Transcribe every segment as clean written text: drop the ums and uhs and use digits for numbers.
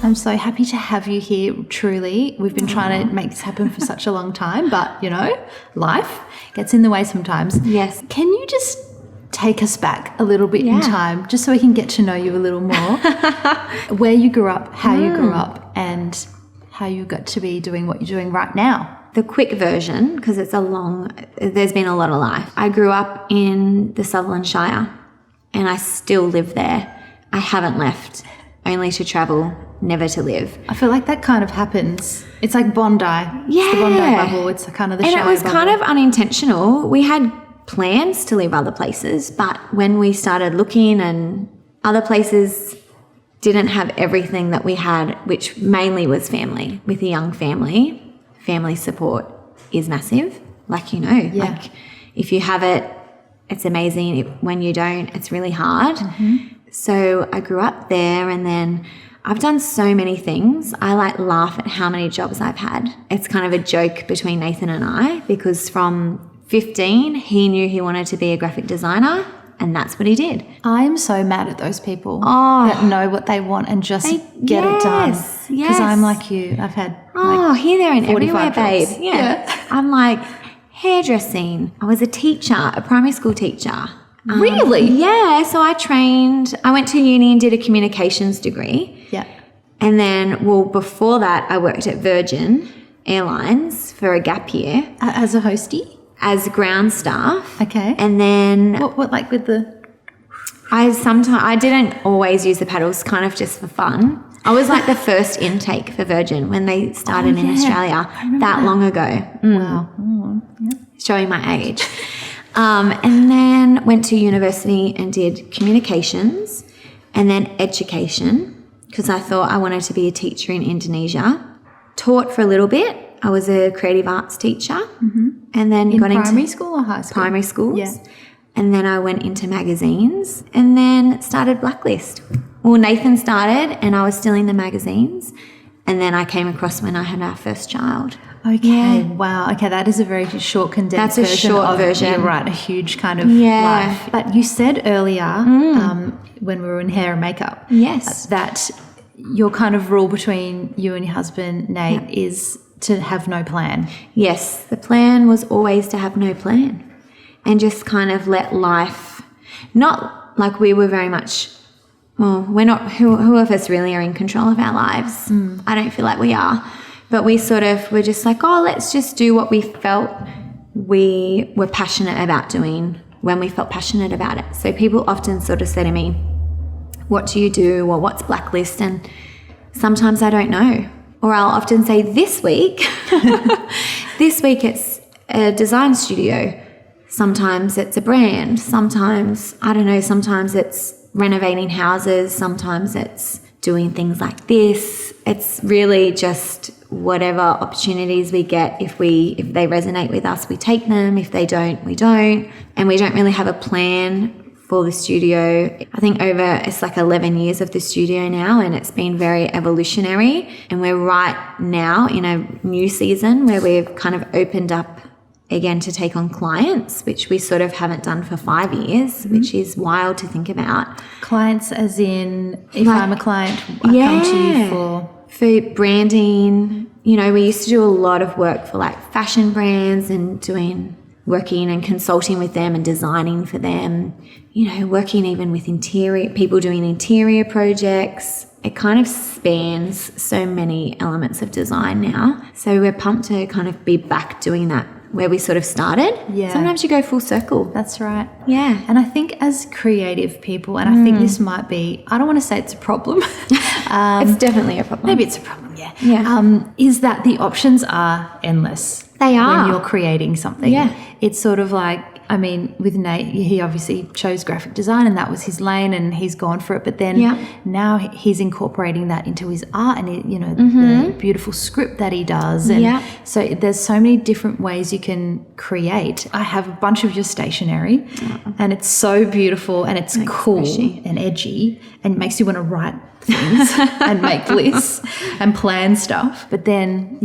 I'm so happy to have you here, truly. We've been trying to make this happen for such a long time, but, you know, life gets in the way sometimes. Yes. Can you just take us back a little bit in time, just so we can get to know you a little more? Where you grew up, how you grew up, and how you got to be doing what you're doing right now. The quick version, because there's been a lot of life. I grew up in the Sutherland Shire and I still live there. I haven't left, only to travel, never to live. I feel like that kind of happens. It's like Bondi. Yeah. It's the Bondi bubble. It's the kind of the Shire And it was bubble. kind of unintentional. We had plans to live other places, but when we started looking and other places didn't have everything that we had, which mainly was family. With a young family, family support is massive. Like, you know, like if you have it, it's amazing. When you don't, it's really hard. So I grew up there, and then I've done so many things. I like laugh at how many jobs I've had. It's kind of a joke between Nathan and I, because from 15, he knew he wanted to be a graphic designer, and that's what he did. I'm so mad at those people that know what they want and just get it done. Because I'm like you. I've had here, there, and everywhere, babe. jobs. Yeah. I'm like hairdressing. I was a teacher, a primary school teacher. Really? Yeah. So I went to uni and did a communications degree. Yeah. And then, before that, I worked at Virgin Airlines for a gap year. As a hostie? As ground staff. Okay. And then what like with the... I didn't always use the paddles, kind of just for fun. I was like the first intake for Virgin when they started in Australia that long ago. Wow. Showing my age. And then went to university and did communications and then education, because I thought I wanted to be a teacher in Indonesia. Taught for a little bit. I was a creative arts teacher, and then got into primary school or high school? Primary schools. Yeah. And then I went into magazines and then started Blacklist. Well, Nathan started and I was still in the magazines, and then I came across when I had our first child. Okay, wow. Okay, that is a very short, condensed That's a short version. You're right, a huge kind of life. But you said earlier, when we were in hair and makeup, that your kind of rule between you and your husband, Nate, is to have no plan. Yes, the plan was always to have no plan and just kind of let life, not like we were very much, we're not, who of us really are in control of our lives? I don't feel like we are. But we sort of were just like, let's just do what we felt we were passionate about doing when we felt passionate about it. So people often sort of say to me, what do you do, or what's Blacklist? And sometimes I don't know. Or I'll often say this week it's a design studio. Sometimes it's a brand. Sometimes, I don't know, sometimes it's renovating houses. Sometimes it's doing things like this. It's really just whatever opportunities we get. If they resonate with us, we take them. If they don't, we don't. And we don't really have a plan for the studio. I think it's like 11 years of the studio now, and it's been very evolutionary. And we're right now in a new season where we've kind of opened up again to take on clients, which we sort of haven't done for 5 years, which is wild to think about. Clients as in, if I'm a client, I come to you for branding. You know, we used to do a lot of work for like fashion brands and working and consulting with them and designing for them, you know, working even with people doing interior projects. It kind of spans so many elements of design now. So we're pumped to kind of be back doing that where we sort of started. Yeah. Sometimes you go full circle. That's right. Yeah. And I think as creative people, and I think this might be, I don't want to say it's a problem. It's definitely a problem. Maybe it's a problem, yeah. Is that the options are endless. They are. When you're creating something. Yeah. It's sort of like, I mean, with Nate, he obviously chose graphic design and that was his lane and he's gone for it. But then now he's incorporating that into his art and, the beautiful script that he does. And so there's so many different ways you can create. I have a bunch of your stationery and it's so beautiful and it's cool and edgy and it makes you want to write things and make lists and plan stuff. But then,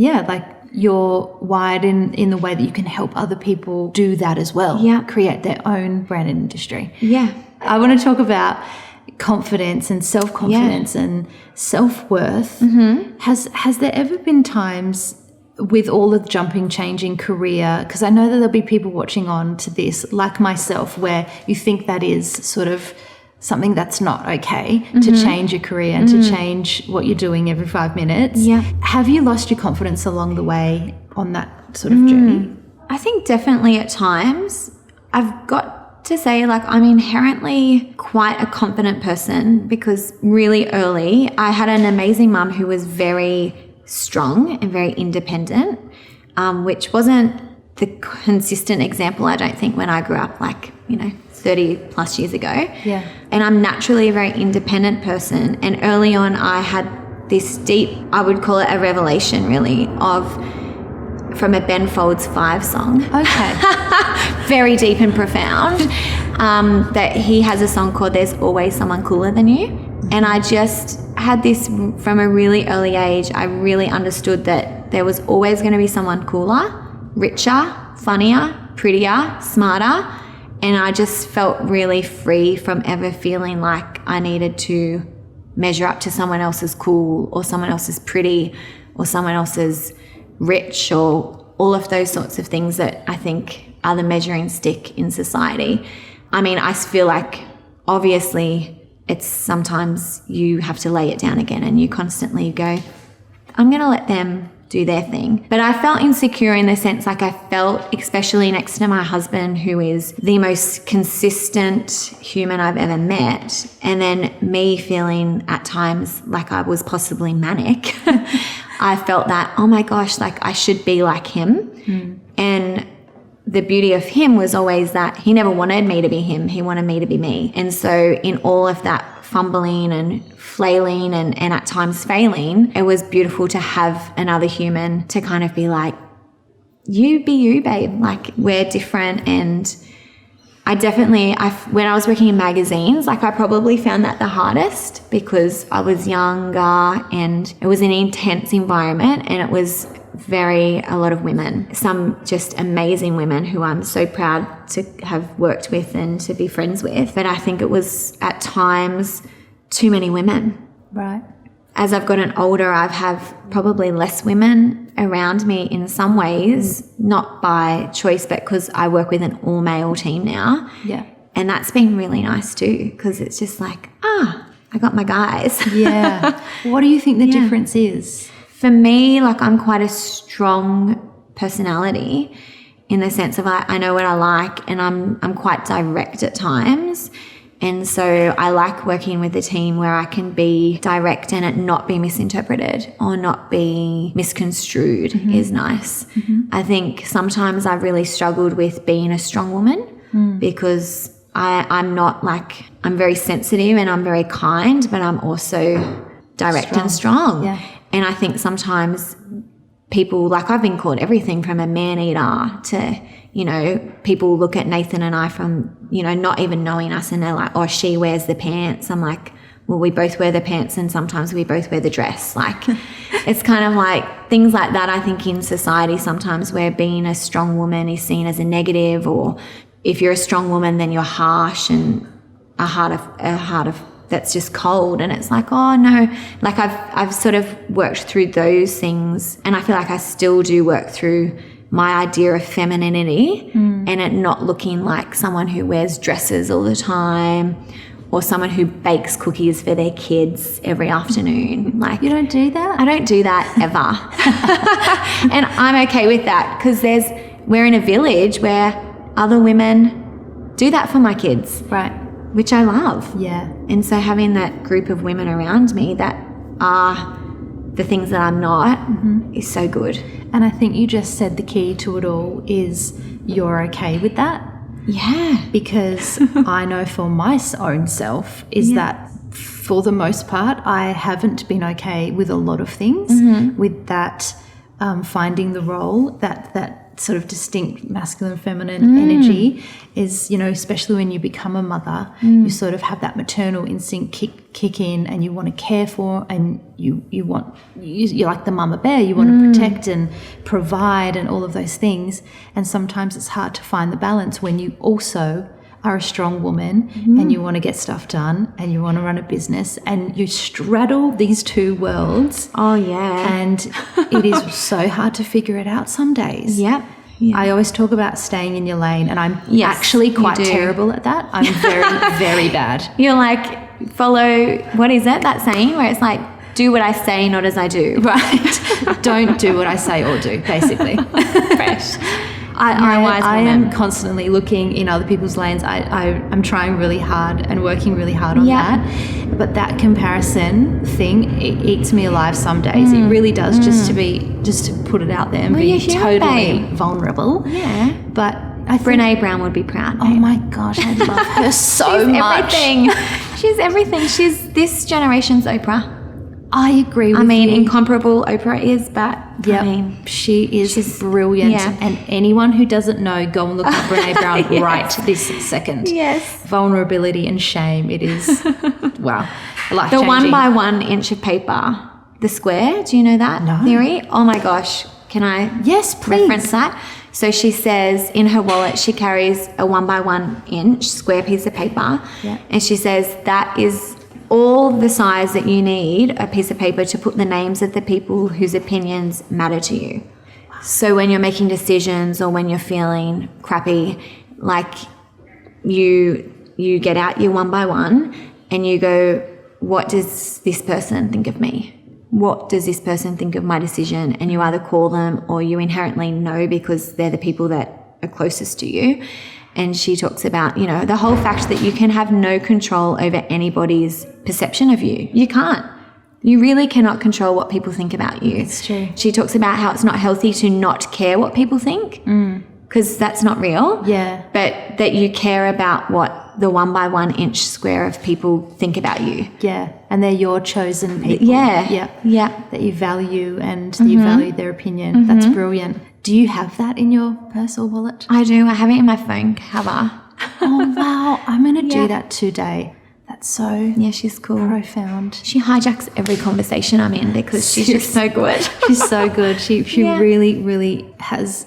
you're wired in the way that you can help other people do that as well. Yeah. Create their own branded industry. Yeah. I want to talk about confidence and self-confidence and self-worth, has there ever been times with all the jumping, changing career, because I know that there'll be people watching on to this like myself, where you think that is sort of something that's not okay to change your career and to change what you're doing every 5 minutes. Yeah. Have you lost your confidence along the way on that sort of journey? I think definitely at times. I've got to say, like, I'm inherently quite a confident person because really early I had an amazing mum who was very strong and very independent, which wasn't the consistent example, I don't think, when I grew up, like, 30 plus years ago. Yeah. And I'm naturally a very independent person. And early on I had this deep, I would call it a revelation really, from a Ben Folds 5 song. Okay. Very deep and profound. That he has a song called There's Always Someone Cooler Than You. And I just had this from a really early age. I really understood that there was always going to be someone cooler, richer, funnier, prettier, smarter. And I just felt really free from ever feeling like I needed to measure up to someone else's cool or someone else's pretty or someone else's rich or all of those sorts of things that I think are the measuring stick in society. I mean, I feel like obviously it's sometimes you have to lay it down again and you constantly go, I'm going to let them do their thing. But I felt insecure in the sense, like I felt, especially next to my husband, who is the most consistent human I've ever met, and then me feeling at times like I was possibly manic. I felt that, oh my gosh, like I should be like him. And the beauty of him was always that he never wanted me to be him. He wanted me to be me. And so in all of that fumbling and flailing and at times failing, it was beautiful to have another human to kind of be like, you be you, babe. Like, we're different. And I definitely, when I was working in magazines, like I probably found that the hardest because I was younger and it was an intense environment and it was a lot of women, some just amazing women who I'm so proud to have worked with and to be friends with. But I think it was at times too many women. Right. As I've gotten older, I've have probably less women around me in some ways, not by choice, but because I work with an all-male team now. Yeah. And that's been really nice too, because it's just like, I got my guys. Yeah. What do you think the difference is? For me, like I'm quite a strong personality in the sense of I know what I like and I'm quite direct at times. And so I like working with a team where I can be direct and it not be misinterpreted or not be misconstrued is nice. I think sometimes I've really struggled with being a strong woman because I'm not like, I'm very sensitive and I'm very kind, but I'm also direct and strong. Yeah. And I think sometimes people, like I've been called everything from a man-eater to, people look at Nathan and I from, not even knowing us and they're like, oh, she wears the pants. I'm like, well, we both wear the pants and sometimes we both wear the dress. Like, it's kind of like things like that. I think in society sometimes where being a strong woman is seen as a negative, or if you're a strong woman, then you're harsh and a heart of that's just cold. And it's like, oh no, like I've sort of worked through those things, and I feel like I still do work through my idea of femininity and it not looking like someone who wears dresses all the time or someone who bakes cookies for their kids every afternoon. Like, you don't do that? I don't do that ever. And I'm okay with that because we're in a village where other women do that for my kids. Right. Which I love. Yeah. And so having that group of women around me that are the things that I'm not is so good. And I think you just said the key to it all is you're okay with that. Yeah. Because I know for my own self is that for the most part, I haven't been okay with a lot of things, with that finding the role, that sort of distinct masculine feminine energy is, especially when you become a mother, you sort of have that maternal instinct kick in and you want to care for, and you're like the mama bear, you want to protect and provide and all of those things. And sometimes it's hard to find the balance when you also are a strong woman and you want to get stuff done and you want to run a business and you straddle these two worlds. Oh, yeah. And it is so hard to figure it out some days. Yep. Yeah. I always talk about staying in your lane, and I'm Yes, actually you quite do. terrible at that. I'm very, very bad. You're like, follow, what is it, that saying where it's like, do what I say, not as I do. Right. Don't do what I say or do, basically. Fresh. I am constantly looking in other people's lanes. I'm trying really hard and working really hard on that. But that comparison thing, it eats me alive some days. It really does, just to put it out there and be totally vulnerable. Yeah. But I think Brené Brown would be proud. Oh my gosh, I love her so much. Everything. She's everything. She's this generation's Oprah. I agree with you. I mean, incomparable Oprah is, but yeah, I mean, she's brilliant. Yeah. And anyone who doesn't know, go and look up Brené Brown Yes. right this second. Yes. Vulnerability and shame. It is, wow, life the changing. 1 by 1 inch of paper, the square. Do you know that theory? Oh my gosh. Can I Yes, please. reference that? So she says in her wallet, she carries a 1 by 1 inch square piece of paper. Yeah. And she says that is all the size that you need a piece of paper to put the names of the people whose opinions matter to you. So when you're making decisions or when you're feeling crappy, like you get out your 1 by 1 and you go, what does this person think of me? What does this person think of my decision? And you either call them or you inherently know because they're the people that are closest to you. And she talks about, you know, the whole fact that you can have no control over anybody's perception of you. You can't. You really cannot control what people think about you. It's true. She talks about how it's not healthy to not care what people think because that's not real. Yeah. But that you care about what the 1 by 1 inch square of people think about you. Yeah. And they're your chosen people. Yeah. Yeah. Yeah. That you value and that you value their opinion. That's brilliant. Do you have that in your purse or wallet? I do. I have it in my phone cover. Oh, wow. I'm going to Yeah. do that today. That's so Yeah, she's cool. profound. She hijacks every conversation I'm in because she's just so good. She's so good. She Yeah. really, really has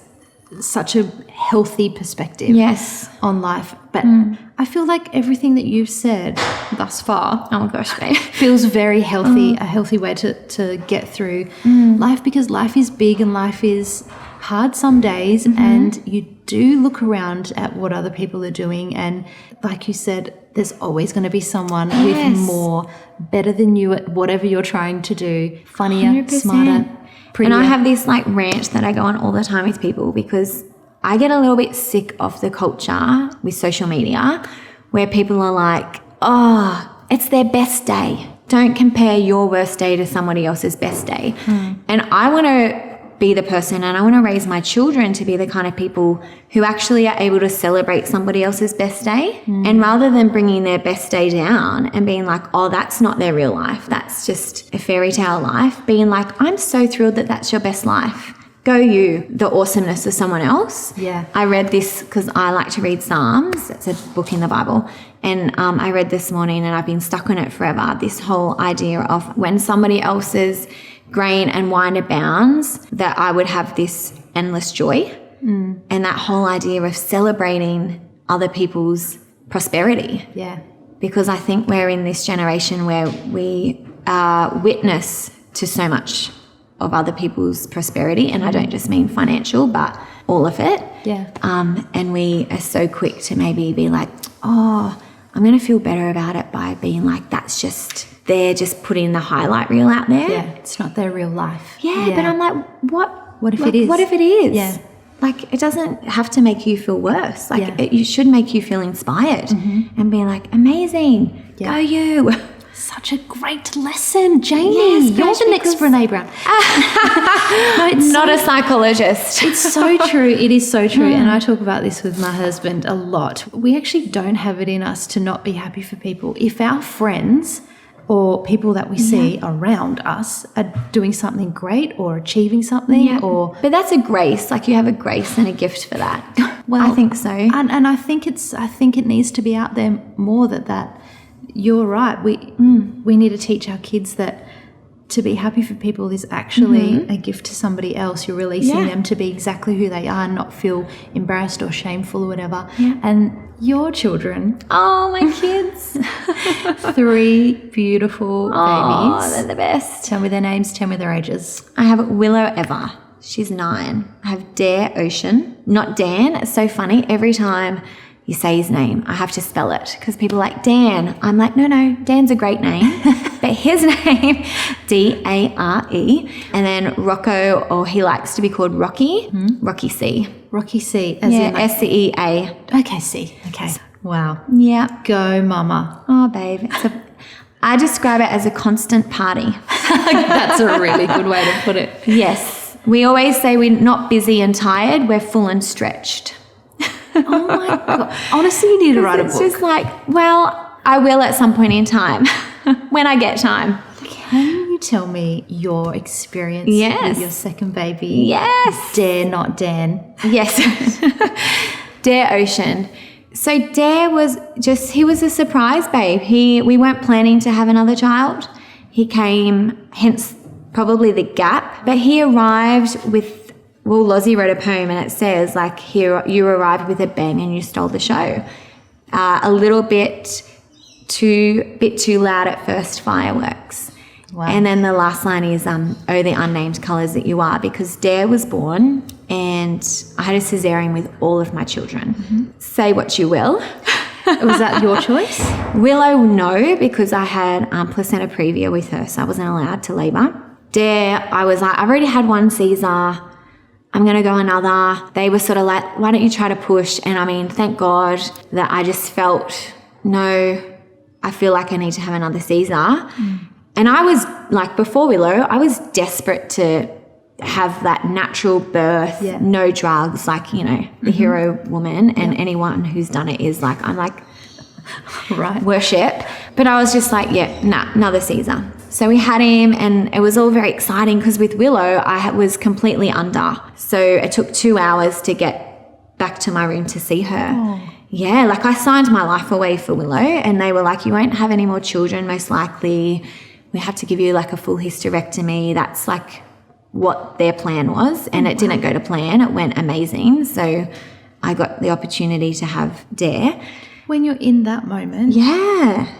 such a healthy perspective Yes. on life. But I feel like everything that you've said thus far Oh my gosh, babe. feels very healthy, a healthy way to get through life, because life is big and life is hard some days, and you do look around at what other people are doing, and like you said, there's always going to be someone with more, better than you at whatever you're trying to do, funnier, 100%. smarter, prettier. And I have this like rant that I go on all the time with people because I get a little bit sick of the culture with social media where people are like, oh, it's their best day. Don't compare your worst day to somebody else's best day. And I want to be the person, and I want to raise my children to be the kind of people who actually are able to celebrate somebody else's best day. And rather than bringing their best day down and being like, oh, that's not their real life, that's just a fairy tale life, being like, I'm so thrilled that that's your best life. Go you, the awesomeness of someone else. Yeah. I read this because I like to read Psalms. It's a book in the Bible. And I read this morning and I've been stuck on it forever. This whole idea of when somebody else's grain and wine abounds, that I would have this endless joy. And that whole idea of celebrating other people's prosperity. Yeah. Because I think we're in this generation where we are witness to so much of other people's prosperity, and I don't just mean financial, but all of it. Yeah. And we are so quick to maybe be like, oh, I'm going to feel better about it by being like, that's just, they're just putting the highlight reel out there. Yeah. It's not their real life. Yeah, but I'm like, What if it is? What if it is? Yeah. Like, it doesn't have to make you feel worse. Like, Yeah. it should make you feel inspired and be like, amazing, Yeah. go you. Such a great lesson, Janie. Yes, You're the next because- Brené Brown. No, it's Not so, a psychologist. it's so true. It is so true. And I talk about this with my husband a lot. We actually don't have it in us to not be happy for people. If our friends or people that we see around us are doing something great or achieving something But that's a grace. Like, you have a grace and a gift for that. Well, I think so. And I think it needs to be out there more that you're right. We need to teach our kids that to be happy for people is actually a gift to somebody else. You're releasing them to be exactly who they are and not feel embarrassed or shameful or whatever. Yeah. And your children. Oh, my kids. 3 beautiful babies. Oh, they're the best. Tell me their names, tell me their ages. I have Willow Eva. She's 9. I have Dare Ocean, not Dan. It's so funny. Every time you say his name, I have to spell it because people are like, Dan. I'm like, no, Dan's a great name. But his name, Dare. And then Rocco, or he likes to be called Rocky, Rocky C. Rocky C. As in like, SCEA. Okay, C. Okay. Wow. Yeah. Go, mama. Oh, babe. I describe it as a constant party. That's a really good way to put it. Yes. We always say we're not busy and tired. We're full and stretched. Oh my God. Honestly, you need to write a book. It's just like, well, I will at some point in time when I get time. Can you tell me your experience with your second baby? Yes. Dare, not Dan. Yes. Dare Ocean. So Dare was he was a surprise babe. We weren't planning to have another child. He came, hence probably the gap, but he arrived with, well, Lozzie wrote a poem and it says, like, here you arrived with a bang and you stole the show. A little bit too loud at first, fireworks. Wow. And then the last line is, oh, the unnamed colours that you are, because Dare was born and I had a cesarean with all of my children. Mm-hmm. Say what you will. Was that your choice? Willow, no, because I had placenta previa with her, so I wasn't allowed to labour. Dare, I was like, I've already had one Caesar. I'm going to go another. They were sort of like, why don't you try to push? And I mean, thank God that I just felt, no, I feel like I need to have another Caesar. Mm. And I was like, before Willow, I was desperate to have that natural birth, no drugs, like, you know, the hero woman, and anyone who's done it is like, I'm like, right, worship. But I was just like, another Caesar. So we had him and it was all very exciting because with Willow, I was completely under. So it took 2 hours to get back to my room to see her. Oh. Yeah, like I signed my life away for Willow and they were like, you won't have any more children most likely. We have to give you like a full hysterectomy. That's like what their plan was. And it didn't go to plan. It went amazing. So I got the opportunity to have Dare. When you're in that moment,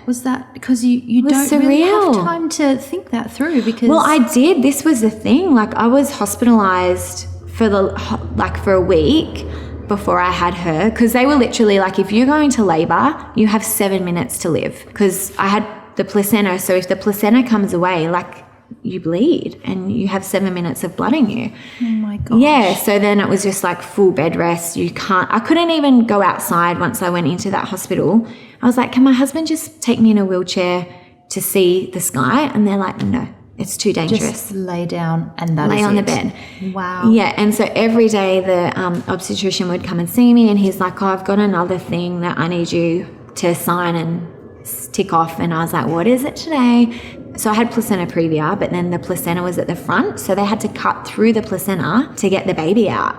was that because you don't really have time to think that through? Because well, I did. This was the thing. Like I was hospitalized for a week before I had her, because they were literally like, if you're going to labor, you have 7 minutes to live, because I had the placenta. So if the placenta comes away, like, you bleed and you have 7 minutes of blood in you. Oh my gosh. Yeah, so then it was just like full bed rest. I couldn't even go outside once I went into that hospital. I was like, can my husband just take me in a wheelchair to see the sky? And they're like, no, it's too dangerous. Just lay down and lay on the bed. Wow. Yeah, and so every day the obstetrician would come and see me and he's like, oh, I've got another thing that I need you to sign and tick off. And I was like, what is it today? So I had placenta previa, but then the placenta was at the front. So they had to cut through the placenta to get the baby out,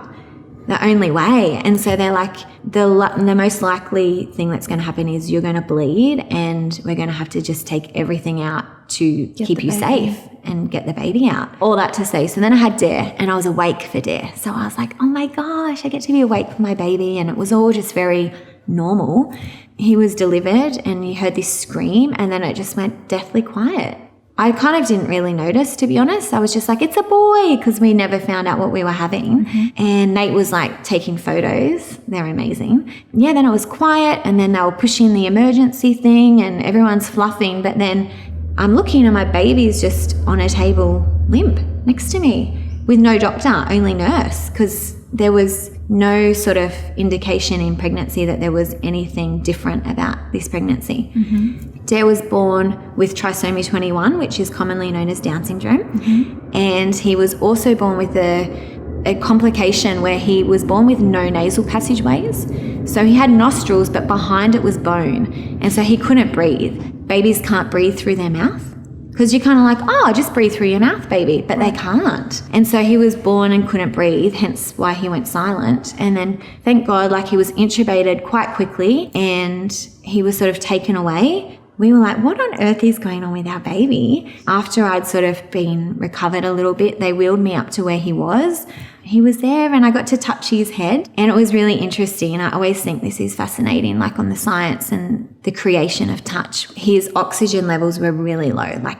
the only way. And so they're like, the most likely thing that's going to happen is you're going to bleed and we're going to have to just take everything out to keep you safe and get the baby out. All that to say. So then I had Dare and I was awake for Dare. So I was like, oh my gosh, I get to be awake for my baby. And it was all just very normal. He was delivered and you heard this scream and then it just went deathly quiet. I kind of didn't really notice, to be honest. I was just like, it's a boy, because we never found out what we were having. Mm-hmm. And Nate was like taking photos. They're amazing. Yeah, then it was quiet and then they were pushing the emergency thing and everyone's fluffing. But then I'm looking and my baby's just on a table limp next to me with no doctor, only nurse, because there was no sort of indication in pregnancy that there was anything different about this pregnancy. Mm-hmm. Dare was born with trisomy 21, which is commonly known as Down syndrome. Mm-hmm. And he was also born with a complication where he was born with no nasal passageways. So he had nostrils, but behind it was bone. And so he couldn't breathe. Babies can't breathe through their mouth. Because you're kind of like, oh, just breathe through your mouth, baby. But they can't. And so he was born and couldn't breathe, hence why he went silent. And then, thank God, like he was intubated quite quickly and he was sort of taken away. We were like, what on earth is going on with our baby? After I'd sort of been recovered a little bit, they wheeled me up to where he was. he was there and I got to touch his head, and it was really interesting. And I always think this is fascinating, like on the science and the creation of touch. His oxygen levels were really low, like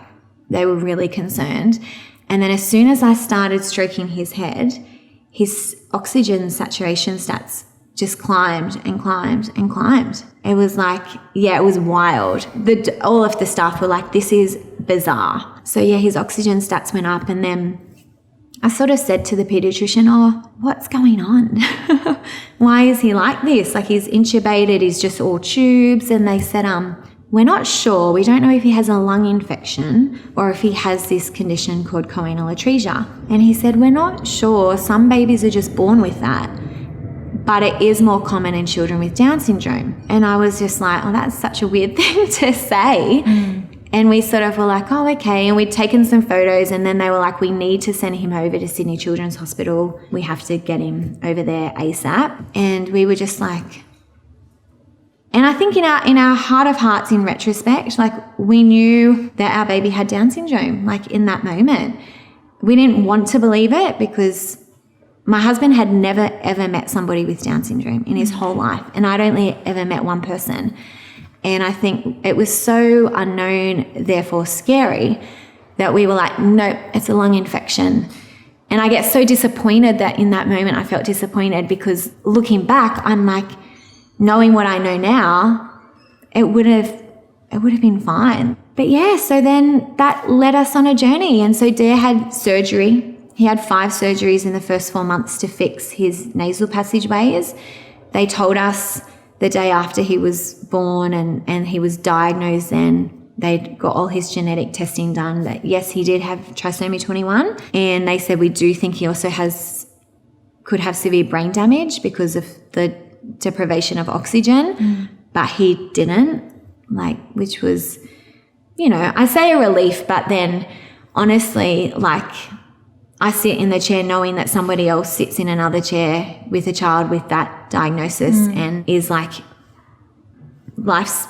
they were really concerned. And then as soon as I started stroking his head, his oxygen saturation stats just climbed and climbed and climbed. It was like, yeah, it was wild. All of the staff were like, this is bizarre. So yeah, his oxygen stats went up, and then I sort of said to the pediatrician, oh, what's going on? Why is he like this? Like, he's intubated, he's just all tubes. And they said, we're not sure. We don't know if he has a lung infection or if he has this condition called choanal atresia. And he said, we're not sure. Some babies are just born with that, but it is more common in children with Down syndrome. And I was just like, oh, that's such a weird thing to say. And we sort of were like, oh, okay. And we'd taken some photos, and then they were like, we need to send him over to Sydney Children's Hospital. We have to get him over there ASAP. And we were just like, and I think in our heart of hearts, in retrospect, like, we knew that our baby had Down syndrome, like in that moment. We didn't want to believe it because my husband had never, ever met somebody with Down syndrome in his whole life. And I'd only ever met one person. And I think it was so unknown, therefore scary, that we were like, nope, it's a lung infection. And I get so disappointed that in that moment I felt disappointed, because looking back, I'm like, knowing what I know now, it would have been fine. But yeah, so then that led us on a journey. And so Dare had surgery. He had 5 surgeries in the first 4 months to fix his nasal passageways. They told us the day after he was born and he was diagnosed then, they'd got all his genetic testing done, that yes, he did have trisomy 21. And they said, we do think he also could have severe brain damage because of the deprivation of oxygen, but he didn't, like, which was, you know, I say a relief, but then honestly, like, I sit in the chair knowing that somebody else sits in another chair with a child with that diagnosis and is like, life's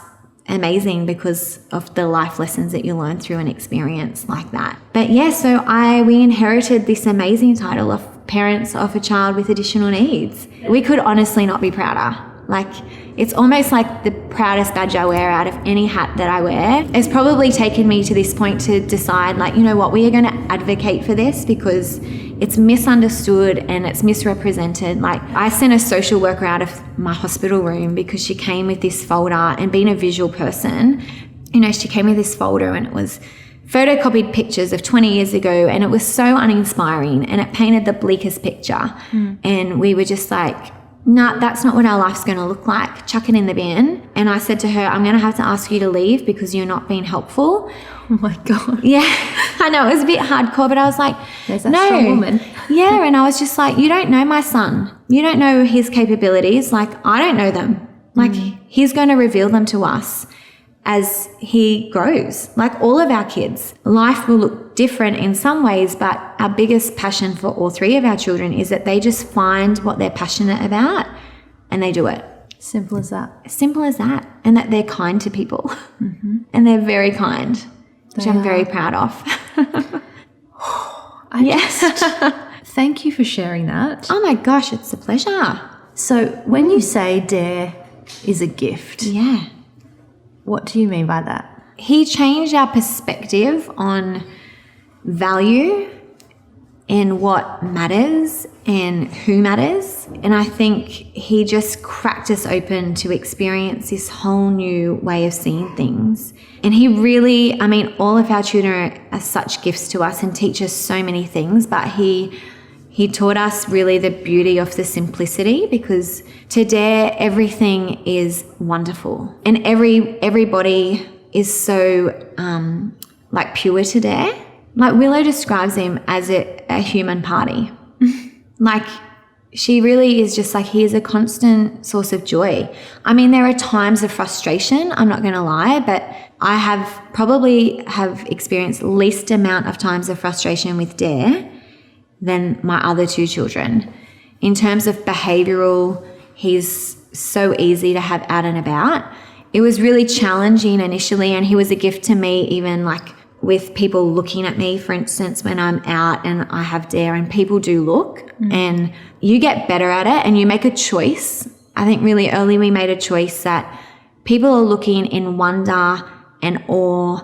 amazing because of the life lessons that you learn through an experience like that. But yeah, so we inherited this amazing title of parents of a child with additional needs. We could honestly not be prouder. Like, it's almost like the proudest badge I wear out of any hat that I wear. It's probably taken me to this point to decide, like, you know what, we are going to advocate for this because it's misunderstood and it's misrepresented. Like, I sent a social worker out of my hospital room because she came with this folder, and being a visual person, you know, she came with this folder and it was photocopied pictures of 20 years ago, and it was so uninspiring and it painted the bleakest picture. And we were just like, no, that's not what our life's going to look like. Chuck it in the bin. And I said to her, I'm going to have to ask you to leave because you're not being helpful. Oh my God. Yeah, I know, it was a bit hardcore, but I was like, there's that strong woman. Yeah, and I was just like, you don't know my son. You don't know his capabilities. Like, I don't know them. Like, he's going to reveal them to us as he grows. Like all of our kids, life will look different in some ways, but our biggest passion for all 3 of our children is that they just find what they're passionate about and they do it. Simple as that. Simple as that. And that they're kind to people. And they're very kind, which I'm very proud of. Thank you for sharing that. Oh my gosh, it's a pleasure. So when you say Dare is a gift, what do you mean by that? He changed our perspective on value and what matters and who matters. And I think he just cracked us open to experience this whole new way of seeing things. And he really, I mean, all of our children are such gifts to us and teach us so many things, but he taught us really the beauty of the simplicity, because to Dare, everything is wonderful. And everybody is so like pure to Dare. Like Willow describes him as a human party. Like she really is just like, he is a constant source of joy. I mean, there are times of frustration, I'm not going to lie, but I have experienced least amount of times of frustration with Dare than my other 2 children. In terms of behavioural, he's so easy to have out and about. It was really challenging initially, and he was a gift to me even like with people looking at me, for instance, when I'm out and I have dare and people do look, and you get better at it and you make a choice. I think really early we made a choice that people are looking in wonder and awe,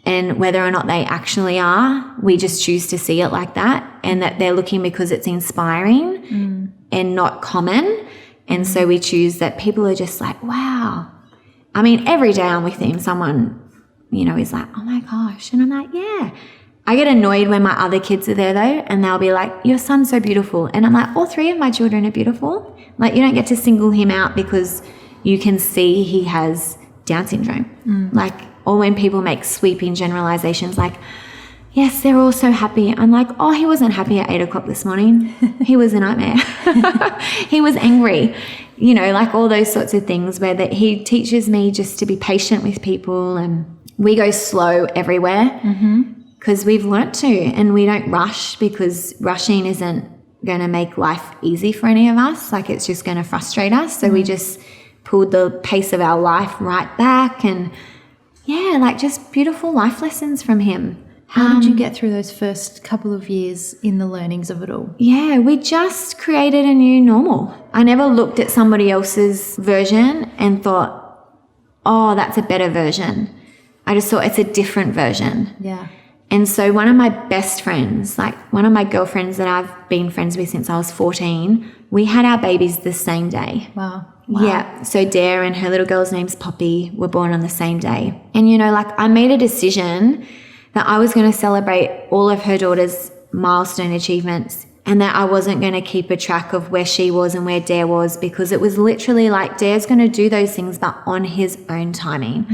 and whether or not they actually are, we just choose to see it like that, and that they're looking because it's inspiring and not common. And so we choose that people are just like, wow. I mean, every day I'm with him, someone, you know, is like, oh my gosh. And I'm like, yeah. I get annoyed when my other kids are there though, and they'll be like, your son's so beautiful. And I'm like, all three of my children are beautiful. Like, you don't get to single him out because you can see he has Down syndrome. Like, or when people make sweeping generalizations like, yes, they're all so happy. I'm like, oh, he wasn't happy at 8 o'clock this morning. He was a nightmare. He was angry. You know, like all those sorts of things where that he teaches me just to be patient with people, and we go slow everywhere because we've learnt to, and we don't rush because rushing isn't going to make life easy for any of us. Like, it's just going to frustrate us. So we just pulled the pace of our life right back, and yeah, like just beautiful life lessons from him. How did you get through those first couple of years in the learnings of it all? Yeah, we just created a new normal. I never looked at somebody else's version and thought, oh, that's a better version. I just thought it's a different version. Yeah. And so one of my best friends, like one of my girlfriends that I've been friends with since I was 14, we had our babies the same day. Wow. Yeah. So Dare and her little girl's name's Poppy were born on the same day. And, you know, like I made a decision that I was going to celebrate all of her daughter's milestone achievements, and that I wasn't going to keep a track of where she was and where Dare was, because it was literally like Dare's going to do those things but on his own timing.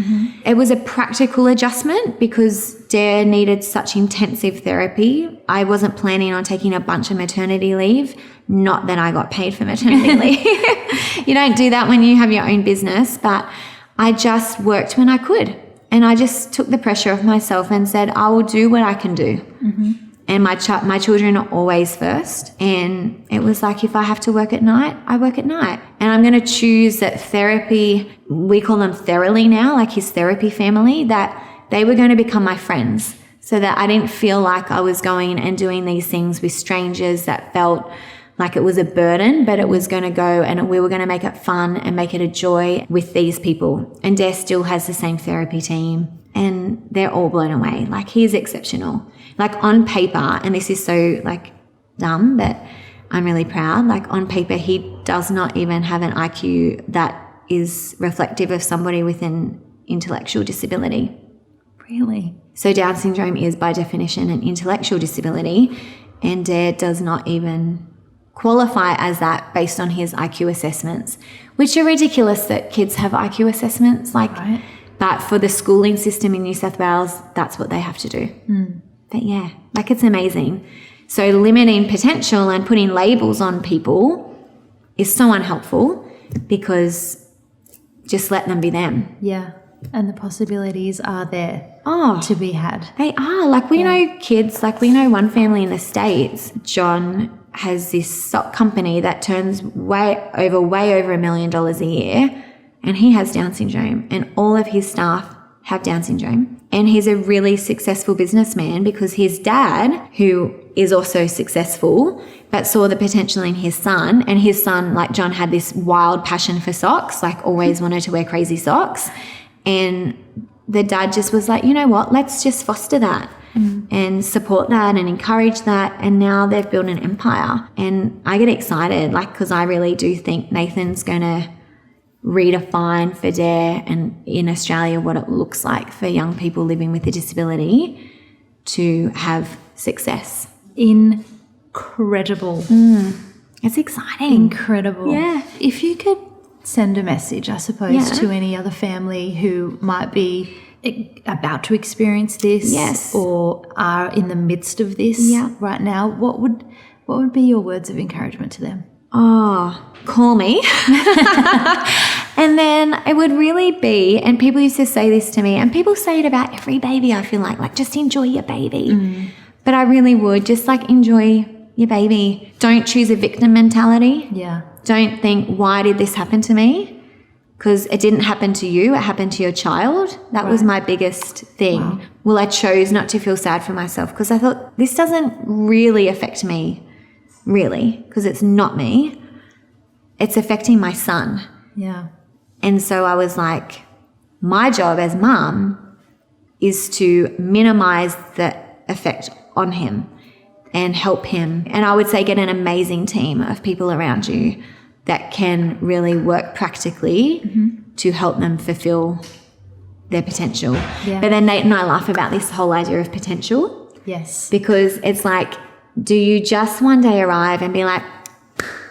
It was a practical adjustment because Dare needed such intensive therapy. I wasn't planning on taking a bunch of maternity leave. Not that I got paid for maternity leave. You don't do that when you have your own business, but I just worked when I could. And I just took the pressure off myself and said, I will do what I can do. And my children are always first. And it was like, if I have to work at night, I work at night. And I'm going to choose that therapy, we call them Therally now, like his therapy family, that they were going to become my friends, so that I didn't feel like I was going and doing these things with strangers that felt like it was a burden, but it was going to go and we were going to make it fun and make it a joy with these people. And Dare still has the same therapy team, and they're all blown away. Like, he's exceptional. Like, on paper, and this is so like dumb, but I'm really proud. Like, on paper, he does not even have an IQ that is reflective of somebody with an intellectual disability. Really? So Down syndrome is by definition an intellectual disability, and Dare does not even qualify as that based on his IQ assessments, which are ridiculous that kids have IQ assessments. Like, right. But for the schooling system in New South Wales, that's what they have to do. But yeah, like, it's amazing. So limiting potential and putting labels on people is so unhelpful, because just let them be them. Yeah. And the possibilities are there to be had. They are. Like, we know kids, like we know one family in the States, John has this sock company that turns way over $1 million a year, and he has Down syndrome, and all of his staff have Down syndrome. And he's a really successful businessman because his dad, who is also successful, but saw the potential in his son, and his son, like John, had this wild passion for socks, like always wanted to wear crazy socks. And the dad just was like, you know what, let's just foster that. And support that and encourage that, and now they've built an empire. And I get excited, like, because I really do think Nathan's going to redefine for Dare and in Australia what it looks like for young people living with a disability to have success. Incredible. It's exciting. Incredible. Yeah. If you could send a message, I suppose, to any other family who might be about to experience this, or are in the midst of this right now, what would be your words of encouragement to them? Oh, call me. And then it would really be, and people used to say this to me, and people say it about every baby, I feel like just enjoy your baby. But I really would just like enjoy your baby. Don't choose a victim mentality. Yeah. Don't think, why did this happen to me? Because it didn't happen to you, it happened to your child. That was my biggest thing. Well, I chose not to feel sad for myself because I thought this doesn't really affect me, really, because it's not me. It's affecting my son. Yeah. And so I was like, my job as mum is to minimize the effect on him and help him. And I would say get an amazing team of people around you that can really work practically to help them fulfill their potential. Yeah. But then Nate and I laugh about this whole idea of potential. Yes. Because it's like, do you just one day arrive and be like,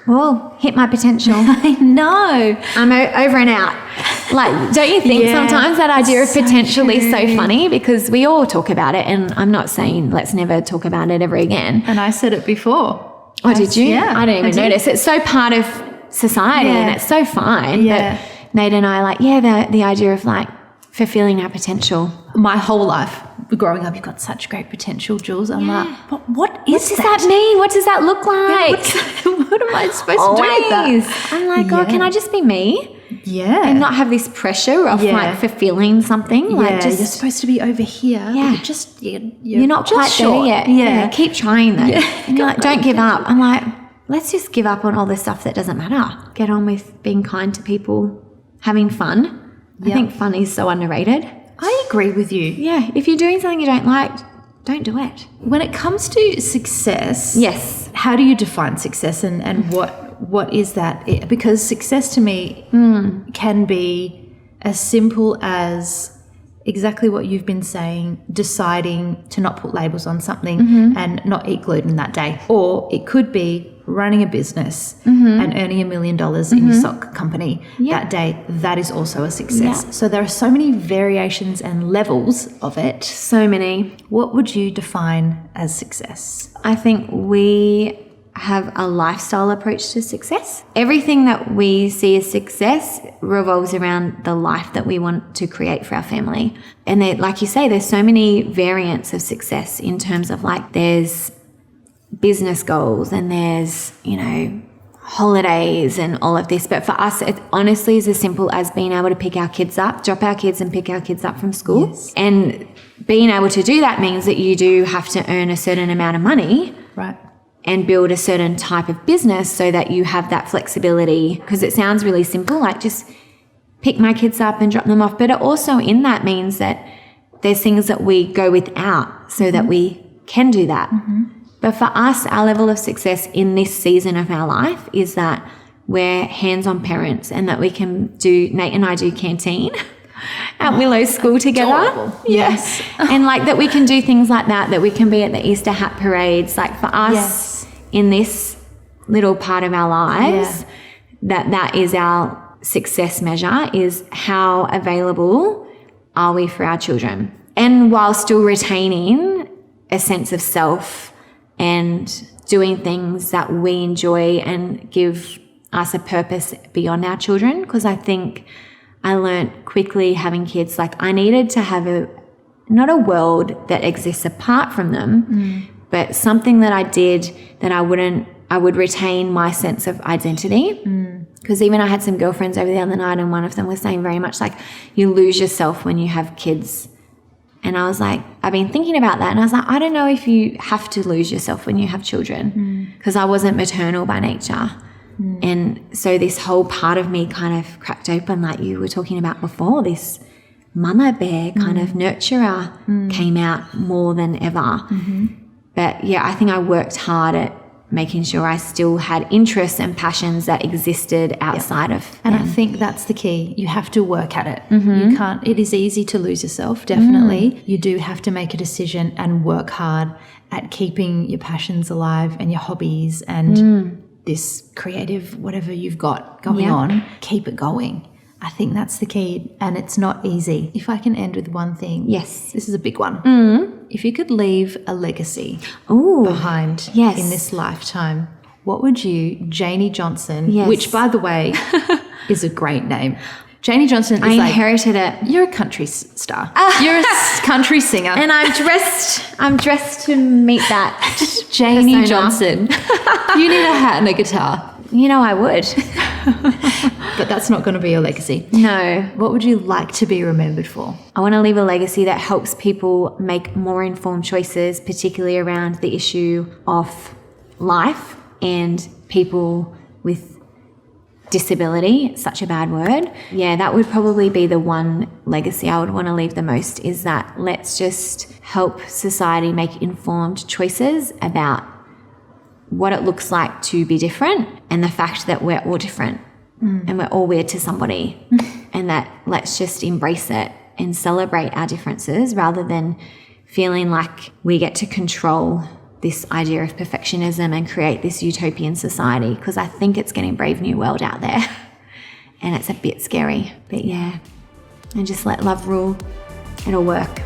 well, hit my potential. I know. I'm over and out. Like, don't you think sometimes that idea of potential is so funny? Because we all talk about it, and I'm not saying let's never talk about it ever again. And I said it before. Oh, did you? Yeah. I didn't even notice. It's so part of society and it's so fine. Yeah. But Nate and I are like, the idea of like fulfilling our potential. My whole life growing up, you've got such great potential, Jules. I'm like, but what does that mean? What does that look like? What am I supposed to do with that? I'm like, oh, can I just be me? Yeah. And not have this pressure of like fulfilling something. Yeah, like just, you're supposed to be over here. Yeah. But you're not just quite short. there yet. Yeah. Keep trying though. Yeah. And you're like, don't give up. I'm like, let's just give up on all the stuff that doesn't matter. Get on with being kind to people, having fun. I think fun is so underrated. I agree with you. Yeah. If you're doing something you don't like, don't do it. When it comes to success, yes, how do you define success and what is that? Because success to me can be as simple as exactly what you've been saying, deciding to not put labels on something and not eat gluten that day. Or it could be running a business and earning $1 million in your sock company that day. That is also a success. Yeah. So there are so many variations and levels of it. So many. What would you define as success? I think we have a lifestyle approach to success. Everything that we see as success revolves around the life that we want to create for our family. And there, like you say, there's so many variants of success in terms of like there's business goals and there's, holidays and all of this. But for us, it honestly is as simple as being able to pick our kids up, drop our kids and pick our kids up from school. Yes. And being able to do that means that you do have to earn a certain amount of money. Right. And build a certain type of business so that you have that flexibility. Because it sounds really simple, like just pick my kids up and drop them off. But it also in that means that there's things that we go without so that we can do that. But for us, our level of success in this season of our life is that we're hands-on parents and that we can do, Nate and I do canteen at Willow School together. Adorable. Yes. And like that we can do things like that we can be at the Easter hat parades. Like for us in this little part of our lives, that is our success measure, is how available are we for our children. And while still retaining a sense of self and doing things that we enjoy and give us a purpose beyond our children. Because I think I learned quickly having kids, like I needed to have not a world that exists apart from them, but something that I did that I would retain my sense of identity. Because even I had some girlfriends over the other night and one of them was saying very much like, you lose yourself when you have kids. And I was like, I've been thinking about that. And I was like, I don't know if you have to lose yourself when you have children, because I wasn't maternal by nature. And so this whole part of me kind of cracked open, like you were talking about before, this mama bear kind of nurturer came out more than ever. But yeah, I think I worked hard at making sure I still had interests and passions that existed outside of And I think that's the key. You have to work at it. You can't, it is easy to lose yourself, definitely. You do have to make a decision and work hard at keeping your passions alive and your hobbies and this creative, whatever you've got going on, keep it going. I think that's the key, and it's not easy. If I can end with one thing. Yes. This is a big one. If you could leave a legacy behind in this lifetime, what would you, Jaynie Johnson, which by the way is a great name. Jaynie Johnson is I inherited it. You're a country star. You're a country singer. And I'm dressed to meet that. Jaynie Johnson. You need a hat and a guitar. You know I would. But that's not going to be your legacy. No. What would you like to be remembered for? I want to leave a legacy that helps people make more informed choices, particularly around the issue of life and people with disability. It's such a bad word. Yeah, that would probably be the one legacy I would want to leave the most, is that let's just help society make informed choices about what it looks like to be different, and the fact that we're all different and we're all weird to somebody, and that let's just embrace it and celebrate our differences rather than feeling like we get to control this idea of perfectionism and create this utopian society, because I think it's getting brave new world out there and it's a bit scary. But yeah, and just let love rule. It'll work.